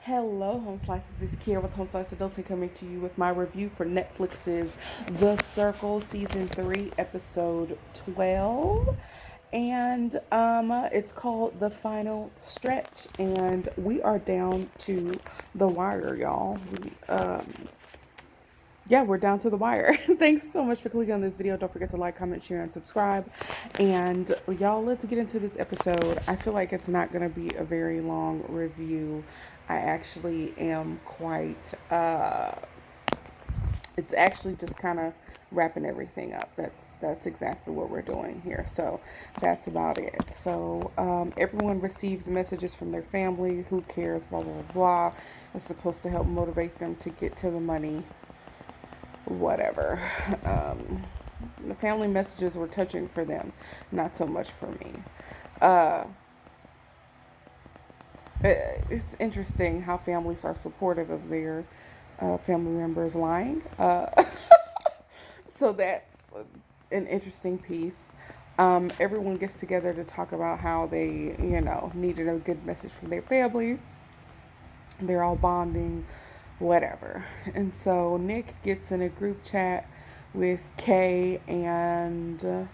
Hello, Home Slices. It's Kiera with Home Slice Adulting coming to you with my review for Netflix's The Circle Season 3, Episode 12. And it's called The Final Stretch. And we are down to the wire, y'all. We're down to the wire. Thanks so much for clicking on this video. Don't forget to like, comment, share, and subscribe. And y'all, let's get into this episode. I feel like it's not going to be a very long review. I actually am quite, it's actually just kind of wrapping everything up. That's exactly what we're doing here. So that's about it. So everyone receives messages from their family. Who cares? Blah, blah, blah. It's supposed to help motivate them to get to the money. Whatever. The family messages were touching for them, not so much for me. It's interesting how families are supportive of their family members lying. So that's an interesting piece. Everyone gets together to talk about how they, needed a good message from their family. They're all bonding, whatever. And so Nick gets in a group chat with Kay and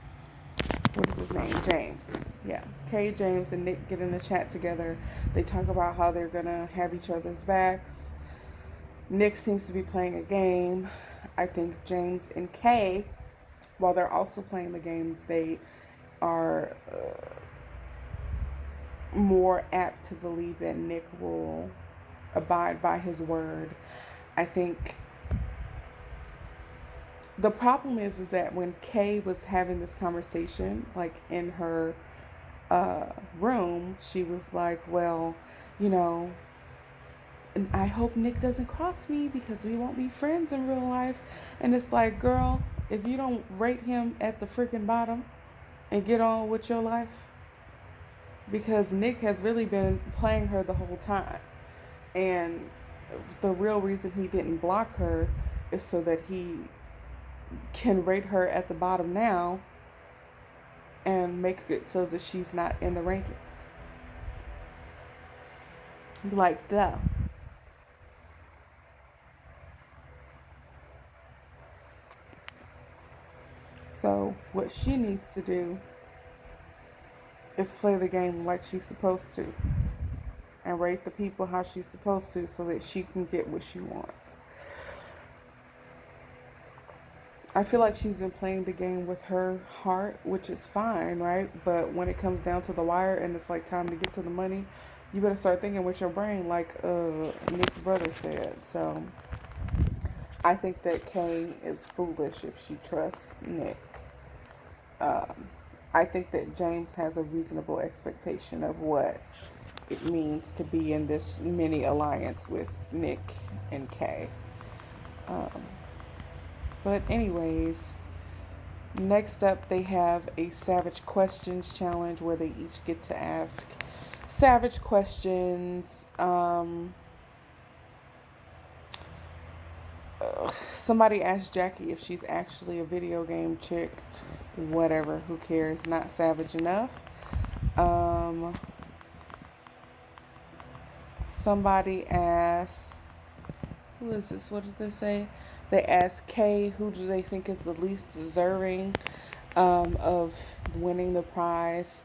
what is his name? James. Yeah. Kay, James, and Nick get in a chat together. They talk about how they're gonna have each other's backs. Nick seems to be playing a game. I think James and Kay, while they're also playing the game, they are more apt to believe that Nick will abide by his word. I think the problem is that when Kay was having this conversation, like in her room, she was like, well, I hope Nick doesn't cross me because we won't be friends in real life. And it's like, girl, if you don't rate him at the freaking bottom and get on with your life, because Nick has really been playing her the whole time. And the real reason he didn't block her is so that he can rate her at the bottom now and make it so that she's not in the rankings. Like, duh. So what she needs to do is play the game like she's supposed to and rate the people how she's supposed to so that she can get what she wants. I feel like she's been playing the game with her heart, which is fine, right? But when it comes down to the wire and it's like time to get to the money, you better start thinking with your brain like Nick's brother said. So I think that Kay is foolish if she trusts Nick. I think that James has a reasonable expectation of what it means to be in this mini alliance with Nick and Kay. But anyways, next up they have a Savage Questions challenge where they each get to ask savage questions. Somebody asked Jackie if she's actually a video game chick. Whatever, who cares? Not savage enough. Somebody asked, who is this? What did they say? They asked Kay who do they think is the least deserving of winning the prize.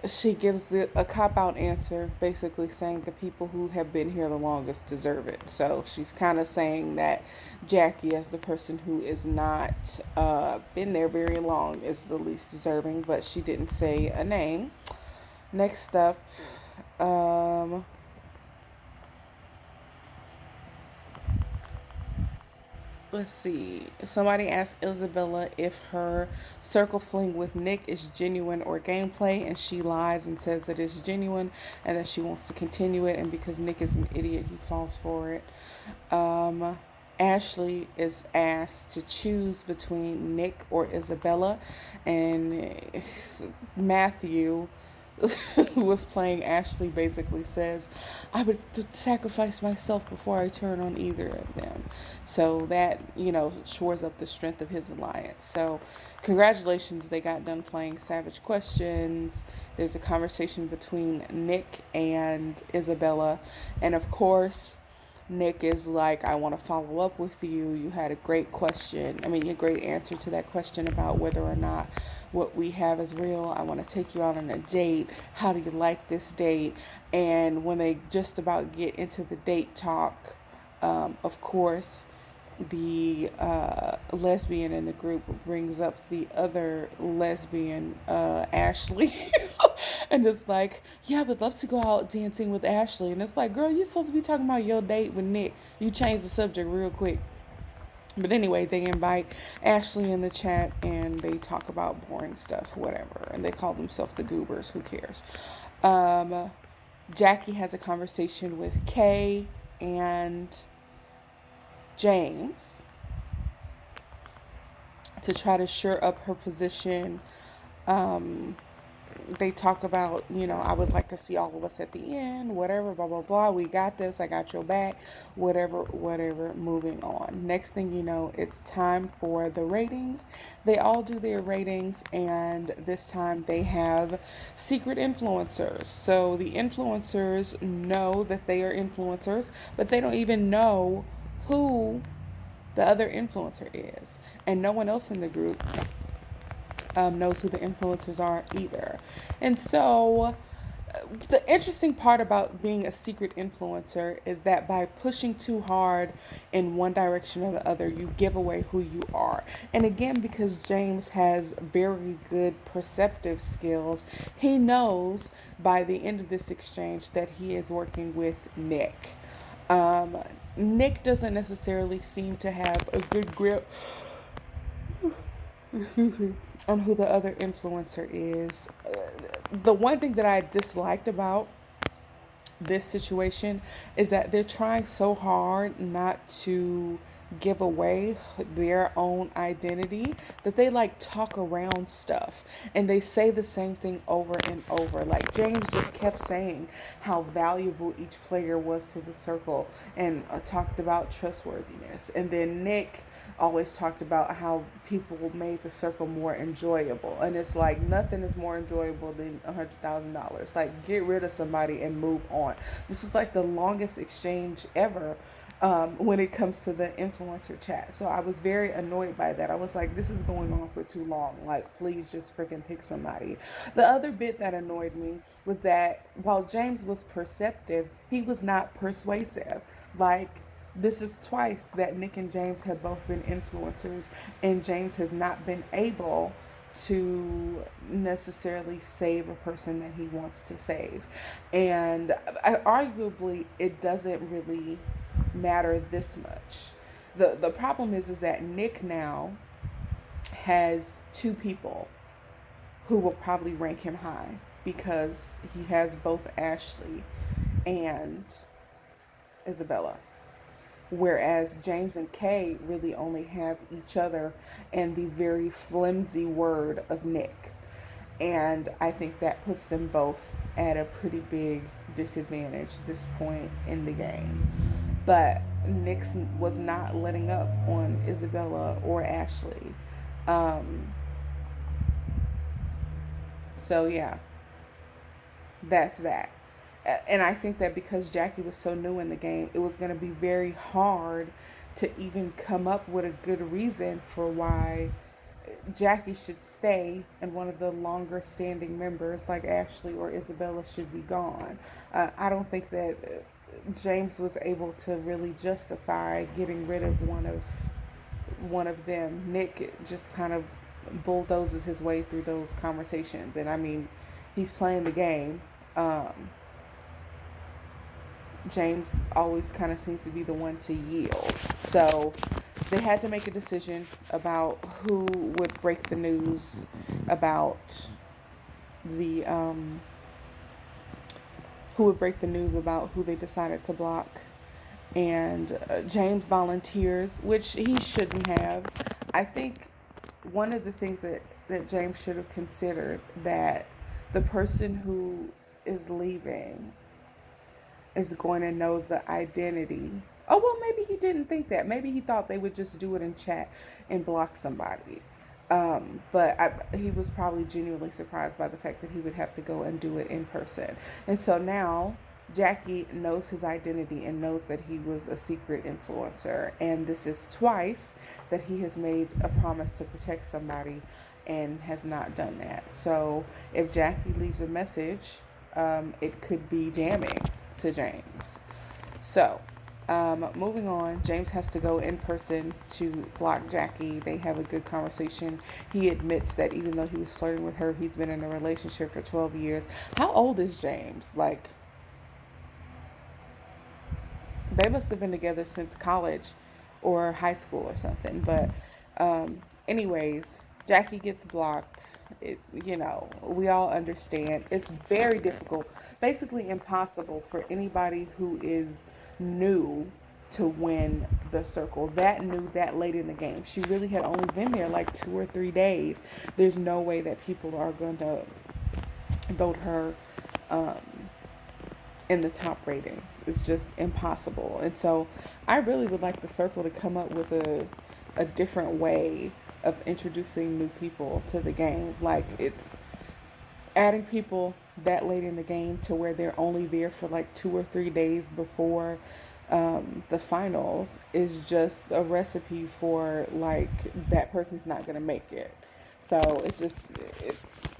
She gives a cop-out answer, basically saying the people who have been here the longest deserve it. So she's kind of saying that Jackie, as the person who is not been there very long, is the least deserving, but she didn't say a name. Next up, let's see. Somebody asked Isabella if her circle fling with Nick is genuine or gameplay, and she lies and says that it's genuine and that she wants to continue it, and because Nick is an idiot, he falls for it. Ashley is asked to choose between Nick or Isabella, and Matthew who was playing Ashley, basically says, I would sacrifice myself before I turn on either of them. So that, shores up the strength of his alliance. So, congratulations, they got done playing Savage Questions. There's a conversation between Nick and Isabella. And of course, Nick is like, I want to follow up with you. You had a great question. I mean, a great answer to that question about whether or not what we have is real. I want to take you out on a date. How do you like this date? And when they just about get into the date talk, of course, the lesbian in the group brings up the other lesbian, Ashley. And it's like, yeah, I would love to go out dancing with Ashley. And it's like, girl, you're supposed to be talking about your date with Nick. You changed the subject real quick. But anyway, they invite Ashley in the chat and they talk about boring stuff, whatever. And they call themselves the Goobers. Who cares? Um, Jackie has a conversation with Kay and James to try to shore up her position. Um, they talk about, I would like to see all of us at the end, whatever, blah, blah, blah. We got this. I got your back, whatever, whatever. Moving on. Next thing you know, it's time for the ratings. They all do their ratings, and this time they have secret influencers. So the influencers know that they are influencers, but they don't even know who the other influencer is. And no one else in the group knows who the influencers are either. And so the interesting part about being a secret influencer is that by pushing too hard in one direction or the other, you give away who you are. And again, because James has very good perceptive skills, he knows by the end of this exchange that he is working with Nick. Nick doesn't necessarily seem to have a good grip on who the other influencer is. The one thing that I disliked about this situation is that they're trying so hard not to give away their own identity that they like talk around stuff and they say the same thing over and over. Like James just kept saying how valuable each player was to the circle and talked about trustworthiness, and then Nick always talked about how people made the circle more enjoyable, and it's like nothing is more enjoyable than $100,000. Like, get rid of somebody and move on. This was like the longest exchange ever when it comes to the influencer chat. So I was very annoyed by that. I was like, this is going on for too long. Like, please just freaking pick somebody. The other bit that annoyed me was that while James was perceptive, he was not persuasive. Like, this is twice that Nick and James have both been influencers, and James has not been able to necessarily save a person that he wants to save. And arguably, it doesn't really matter this much. The problem is that Nick now has two people who will probably rank him high because he has both Ashley and Isabella. Whereas James and Kay really only have each other and the very flimsy word of Nick. And I think that puts them both at a pretty big disadvantage at this point in the game. But Nick was not letting up on Isabella or Ashley. So yeah, that's that. And I think that because Jackie was so new in the game, it was going to be very hard to even come up with a good reason for why Jackie should stay and one of the longer standing members like Ashley or Isabella should be gone. I don't think that James was able to really justify getting rid of one of them. Nick just kind of bulldozes his way through those conversations, and I mean, he's playing the game. James always kind of seems to be the one to yield. So they had to make a decision about who would break the news about the who they decided to block. And James volunteers, which he shouldn't have. I think one of the things that James should have considered, that the person who is leaving is going to know the identity. Oh, well, maybe he didn't think that. Maybe he thought they would just do it in chat and block somebody. He was probably genuinely surprised by the fact that he would have to go and do it in person. And so now Jackie knows his identity and knows that he was a secret influencer. And this is twice that he has made a promise to protect somebody and has not done that. So if Jackie leaves a message, it could be damning to James. So, moving on, James has to go in person to block Jackie. They have a good conversation. He admits that even though he was flirting with her, he's been in a relationship for 12 years. How old is James? Like, they must have been together since college or high school or something. But, anyways, Jackie gets blocked. We all understand. It's very difficult, basically impossible for anybody who is new to win the circle. That new that late in the game. She really had only been there like 2 or 3 days. There's no way that people are going to vote her um, in the top ratings. It's just impossible. And so I really would like the circle to come up with a different way of introducing new people to the game. Like, it's adding people that late in the game to where they're only there for like 2 or 3 days before the finals is just a recipe for like that person's not gonna make it. So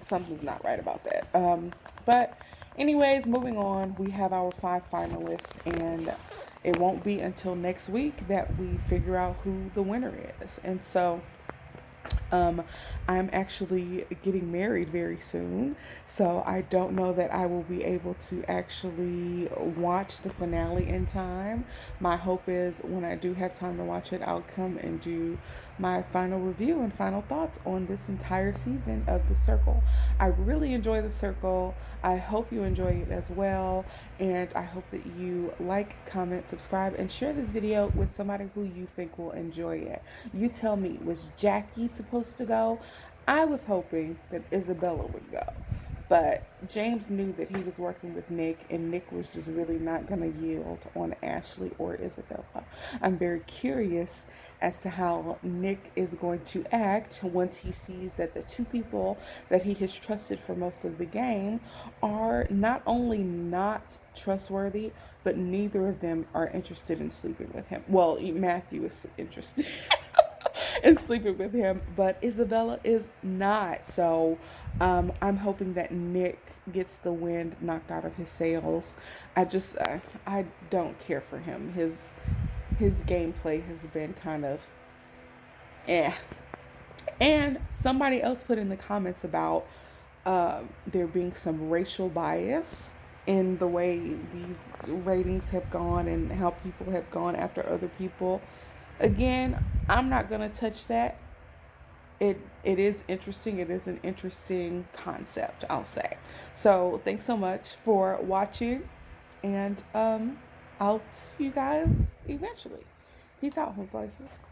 something's not right about that. But anyways, moving on, we have our 5 finalists, and it won't be until next week that we figure out who the winner is. And so um, I'm actually getting married very soon, so I don't know that I will be able to actually watch the finale in time. My hope is when I do have time to watch it, I'll come and do my final review and final thoughts on this entire season of The Circle. I really enjoy The Circle. I hope you enjoy it as well, and I hope that you like, comment, subscribe, and share this video with somebody who you think will enjoy it. You tell me, was Jackie supposed to go? I was hoping that Isabella would go, but James knew that he was working with Nick, and Nick was just really not going to yield on Ashley or Isabella. I'm very curious as to how Nick is going to act once he sees that the two people that he has trusted for most of the game are not only not trustworthy, but neither of them are interested in sleeping with him. Well, Matthew is interested and sleeping with him, but Isabella is not. So I'm hoping that Nick gets the wind knocked out of his sails. I don't care for him. His gameplay has been kind of eh. And somebody else put in the comments about there being some racial bias in the way these ratings have gone and how people have gone after other people. Again, I'm not gonna touch that. It is interesting. It is an interesting concept, I'll say. So thanks so much for watching, and I'll see you guys eventually. Peace out, home slices.